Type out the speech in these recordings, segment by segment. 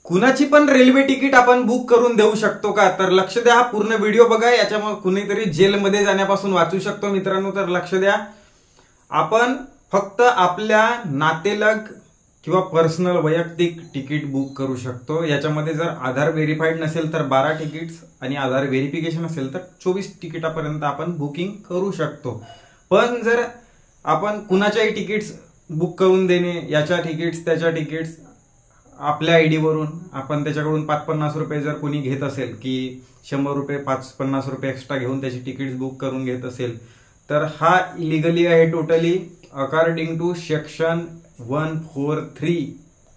कुणाची पण railway ticket आपण बुक करून देऊ शकतो का? तर लक्ष द्या, हा पूर्ण व्हिडिओ बघा, याच्यामुळे कुणीतरी जेलमध्ये जाण्यापासून वाचू शकतो मित्रांनो. तर लक्ष द्या, आपण फक्त आपल्या नातेलग किंवा पर्सनल वैयक्तिक तिकीट बुक करू शकतो. याच्यामध्ये जर आधार व्हेरीफाईड नसेल तर 12 तिकीट्स आणि आधार व्हेरिफिकेशन असेल तर 24 तिकिटापर्यंत आपण बुकिंग करू शकतो. पण जर आपण कुणाच्याही तिकीट्स बुक करून देणे, याच्या तिकीट्स त्याच्या तिकीट्स आपल्या आयडी वरून आपण त्याच्याकडून 5-50 रुपये जर कोणी घेत असेल की 100 रुपये 5-50 रुपये एक्स्ट्रा घेऊन त्याची तिकीट्स बुक करून घेत असेल तर हा इलिगली आहे totally, according to section 143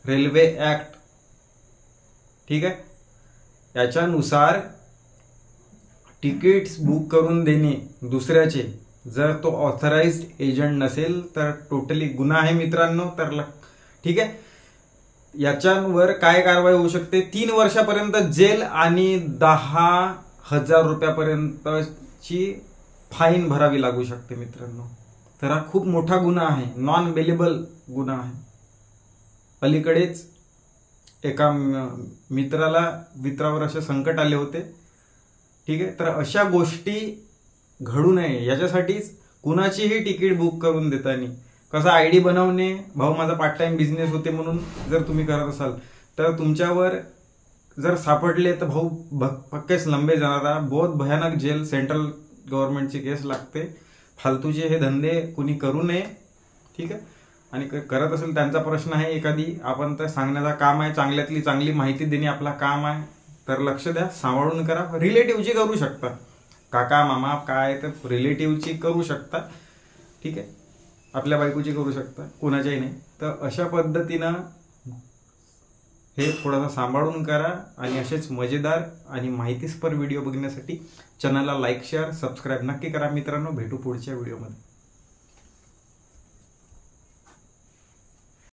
railway act. ठीक आहे, याच्यानुसार तिकीट्स बुक करून देणे दुसऱ्याचे जर तो ऑथराइज्ड एजंट नसेल तर टोटली गुन्हा आहे मित्रांनो. तर ठीक आहे, याच्यावर काय कारवाई होऊ शकते? 3 वर्षापर्यंत जेल आणि 10,000 रुपयापर्यंतची फाईन भरावी लागू शकते मित्रांनो. तर हा खूप मोठा गुन्हा आहे, नॉन बेलेबल गुन्हा आहे. अलीकडेच एका मित्रावर असे संकट आले होते. ठीक आहे, तर अशा गोष्टी घडू नये याच्यासाठीच कुणाचीही तिकीट बुक करून देताना कसं आयडी बनवणे, भाऊ माझा पार्ट टाइम बिझनेस होते म्हणून जर तुम्ही करत असाल तर तुमच्यावर जर सापडले तर भाऊ पक्केच लंबे जाणारा बहुत भयानक जेल, सेंट्रल गव्हर्नमेंटची केस लागते. फालतूचे हे धंदे कुणी करू नये. ठीक आहे, आणि करत असेल त्यांचा प्रश्न आहे, एखादी आपण तर सांगण्याचा काम आहे, चांगल्यातली चांगली माहिती देणे आपला काम आहे. तर लक्ष द्या, सांभाळून करा. रिलेटिव्हची करू शकता, काका मामा काय तर रिलेटिव्हची करू शकता. ठीक आहे, आपल्या बायकोची करू शकता, कोणाच्याही नाही. तर अशा पद्धतीनं हे थोडासा सांभाळून करा. आणि असेच मजेदार आणि माहितीस्पर व्हिडिओ बघण्यासाठी चॅनलला लाईक शेअर सबस्क्राईब नक्की करा मित्रांनो. भेटू पुढच्या व्हिडिओमध्ये.